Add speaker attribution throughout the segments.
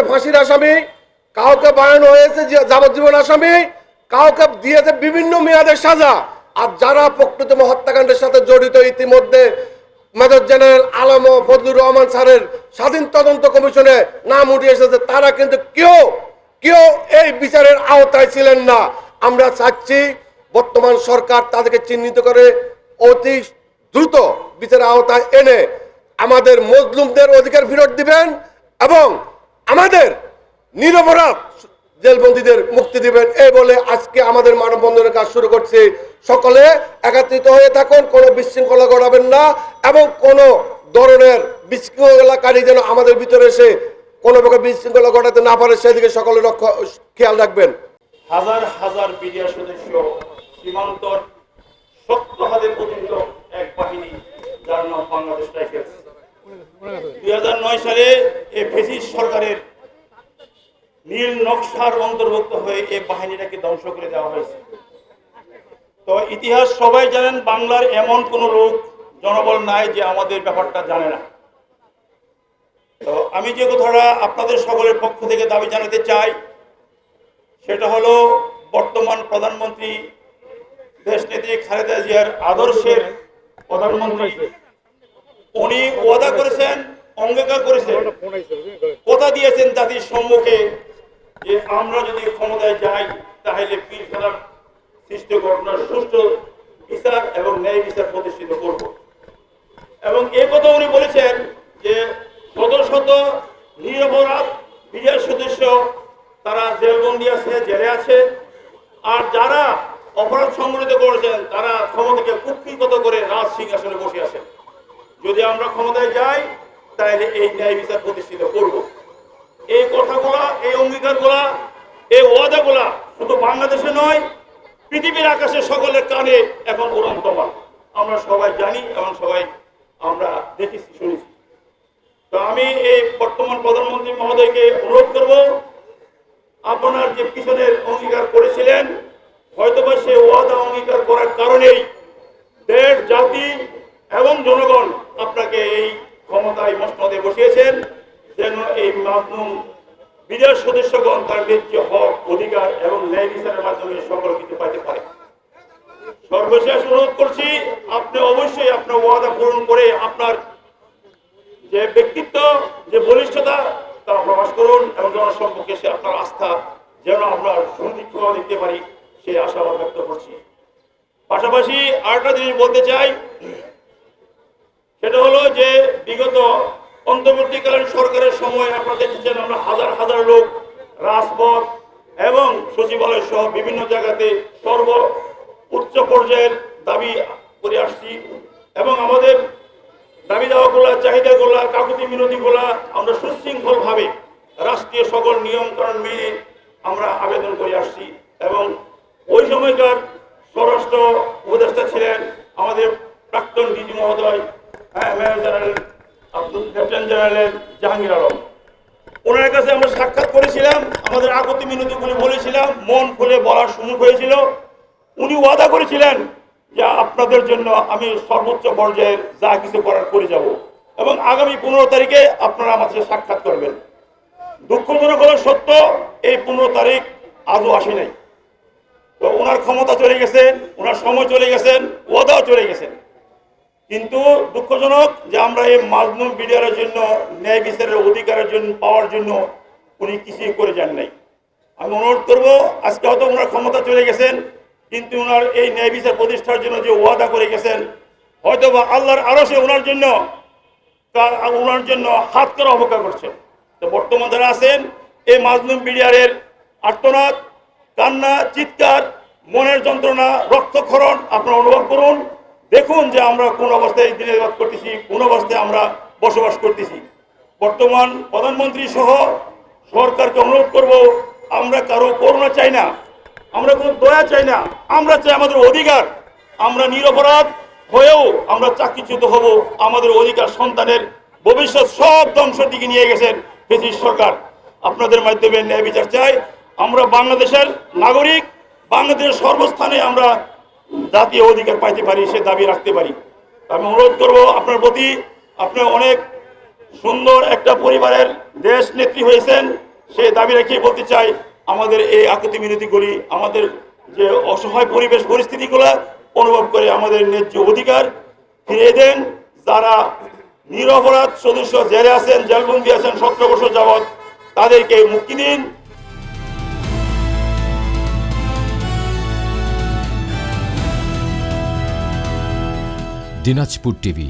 Speaker 1: ফাঁসির আসামি, কাউকে বানানো হয়েছে যাবজ্জীবন আসামি, কাউকে দিয়েছে বিভিন্ন মেয়াদের সাজা। আর যারা প্রকৃতম হত্যাকাণ্ডের সাথে জড়িত ইতিমধ্যে মেজর জেনারেল আলম ও ফজলুর রহমান স্যারের স্বাধীন তদন্ত কমিশনে নাম উঠে এসেছে, তারা কিন্তু কেউ এই বিচারের আওতায় ছিলেন না। আমরা চাচ্ছি বর্তমান সরকার তাদেরকে চিহ্নিত করে অতি দ্রুত বিচারের আওতায় এনে আমাদের মজলুমদের অধিকার ফেরত দিবেন এবং আমাদের নিরপরাধ জেলবন্দীদের মুক্তি দিবেন। এই বলে আজকে আমাদের মানববন্ধনের কাজ শুরু করছি। সকলে একত্রিত হয়ে থাকুন, কোনো বিশৃঙ্খলা ঘটাবেন না এবং কোনো ধরনের বিশৃঙ্খলাকারী যেন আমাদের ভিতরে এসে কোনো প্রকার বিশৃঙ্খলা ঘটাতে না পারে সেদিকে সকলে খেয়াল রাখবেন।
Speaker 2: হাজার হাজার বিডিআর সদস্য সীমান্তর শক্ত হাতের পর্যন্ত এক বাহিনী, যার নাম বাংলাদেশ রাইফেলস। 2009 সালে এই ফ্যাসিস্ট সরকারের নীল নকশার অন্তর্ভুক্ত হয়ে এই বাহিনীটাকে ধ্বংস করে দেওয়া হয়েছে। তো ইতিহাস সবাই জানেন, বাংলার এমন কোন লোক জনবল নাই যে আমাদের ব্যাপারটা জানে না। তো আমি যে কথাটা আপনাদের সকলের পক্ষ থেকে দাবি জানাতে চাই সেটা হলো, বর্তমান প্রধানমন্ত্রী দেশনেত্রী খালেদা জিয়ার আদর্শের প্রধানমন্ত্রী, উনি ওয়াদা করেছেন, অঙ্গীকার করেছেন, কথা দিয়েছেন জাতির সম্মুখে যে আমরা যদি ক্ষমতায় যাই তাহলে পীর খেলার সৃষ্ট ঘটনার সুষ্ঠু বিচার এবং ন্যায় বিচার প্রতিষ্ঠিত করব। এবং এই কথা উনি বলেছেন যে শত শত নিরপরাধ বিডিআর সদস্য তারা জেলবন্দি আছে, জেলে আছে, আর যারা অপরাধ সংগঠিত করেছেন তারা ক্ষমতাকে কুক্ষিগত করে রাজ সিংহাসনে বসে আছেন। যদি আমরা ক্ষমতায় যাই তাহলে এই ন্যায় বিচার প্রতিষ্ঠিত করব। এই কথাগুলা, এই অঙ্গীকারগুলা, এই ওয়াদাগুলা শুধু বাংলাদেশে নয়, পৃথিবীর আকাশে সকলের কানে এখন উড়ন্তমান। আমরা সবাই জানি এবং সবাই আমরা দেখেছি, শুনেছি। তো আমি এই বর্তমান প্রধানমন্ত্রী মহোদয়কে অনুরোধ করব, আপনার যে পিছনের অঙ্গীকার করেছিলেন, হয়তোবা সে ওয়াদা অঙ্গীকার করার কারণেই দেশ, জাতি এবং জনগণ আপনাকে এই ক্ষমতায় মসনদে বসিয়েছেন, যেন এই মাজলুম বিডিআর সদস্যগণ তার ন্যায্য হক, অধিকার এবং ন্যায় বিচারের মাধ্যমে সকল কিছু পাইতে পারে। সর্বশেষ অনুরোধ করছি, আপনি অবশ্যই আপনার ওয়াদা পূরণ করে আপনার যে ব্যক্তিত্ব, যে বলিষ্ঠতা তা প্রকাশ করুন এবং জনসম্পর্কে সে আপনার আস্থা যেন আমরা সুদীর্ঘ দেখতে পারি, সেই আশাবাদ ব্যক্ত করছি। পাশাপাশি আরেকটা জিনিস বলতে চাই, সেটা হলো যে বিগত অন্তর্বর্তীকালীন সরকারের সময় আপনারা দেখেছেন আমরা হাজার হাজার লোক রাজপথ এবং সচিবালয় সহ বিভিন্ন জায়গাতে সর্ব উচ্চ পর্যায়ের দাবি করে আসছি এবং আমাদের দাবি দেওয়াগুলা, চাহিদাগুলা, কাকুতি মিনতিগুলা আমরা সুশৃঙ্খলভাবে রাষ্ট্রীয় সকল নিয়মকানুন মেনে আমরা আবেদন করে আসছি। এবং ওই সময়কার স্বরাষ্ট্র উপদেষ্টা ছিলেন আমাদের প্রাক্তন ডিজি মহোদয়, major general lieutenant general Jahangir Alam. ওনার কাছে আমরা সাক্ষাৎ করেছিলাম, আমাদের আপত্তি মিনতিগুলি বলেছিলাম, মন খুলে বলার সুযোগ হয়েছিল। উনি ওয়াদা করেছিলেন যে আপনাদের জন্য আমি সর্বোচ্চ পর্যায়ের যা কিছু করার করে যাব এবং আগামী 15 তারিখে আপনারা আমার সাথে সাক্ষাৎ করবেন। দুঃখজনক হলো সত্য, এই 15 তারিখ আজও আসে নাই। তো ওনার ক্ষমতা চলে গেছেন, ওনার সময় চলে গেছেন, ওয়াদাও চলে গেছেন। কিন্তু দুঃখজনক যে আমরা এই মাজলুম বিডিআরের জন্য, ন্যায় বিচারের অধিকারের জন্য পাওয়ার জন্য উনি কিছুই করে যান নাই। আমি অনুরোধ করব, আজকে হয়তো ওনার ক্ষমতা চলে গেছেন, কিন্তু ওনার এই ন্যায় বিচার প্রতিষ্ঠার জন্য যে ওয়াদা করে গেছেন, হয়তো বা আল্লাহর আরশে ওনার জন্য হাত করে অপেক্ষা করছেন। তো বর্তমান যারা আছেন, এই মাজলুম বিডিআরের আর্তনাদ, কান্না, চিৎকার, মনের যন্ত্রণা, রক্তক্ষরণ আপনারা অনুভব করুন। দেখুন যে আমরা কোন অবস্থায় দিনের বাদ করতেছি, কোন অবস্থায় আমরা বসবাস করতেছি। বর্তমান প্রধানমন্ত্রী সহ সরকারকে অনুরোধ করব, আমরা কারো করুণা চাই না, আমরা কোনো দয়া চাই না, আমরা চাই আমাদের অধিকার। আমরা নিরপরাধ হয়েও আমরা চাকরিচ্যুত হব, আমাদের অধিকার, সন্তানের ভবিষ্যৎ সব ধ্বংসের দিকে নিয়ে গেছেন ফ্যাসিস্ট সরকার। আপনাদের মাধ্যমে ন্যায় বিচার চাই। আমরা বাংলাদেশের নাগরিক, বাংলাদেশের সর্বস্থানে আমরা জাতীয় অধিকার পাইতে পারি, সে দাবি রাখতে পারি। আমি অনুরোধ করব আপনার প্রতি, আপনি অনেক সুন্দর একটা পরিবারের দেশ নেত্রী হয়েছেন, সেই দাবি রেখে বলতে চাই, আমাদের এই আকুতি মিনতিগুলি, আমাদের যে অসহায় পরিবেশ পরিস্থিতিগুলো অনুভব করে আমাদের ন্যায্য অধিকার ফিরিয়ে দেন। যারা নিরপরাধ সদস্য জেলে আছেন, জেলবন্দি আছেন 17 বছর যাবৎ, তাদেরকে মুক্তি দিন।
Speaker 3: দিনাজপুর টিভি,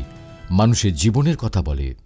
Speaker 3: মানুষের জীবনের কথা বলে।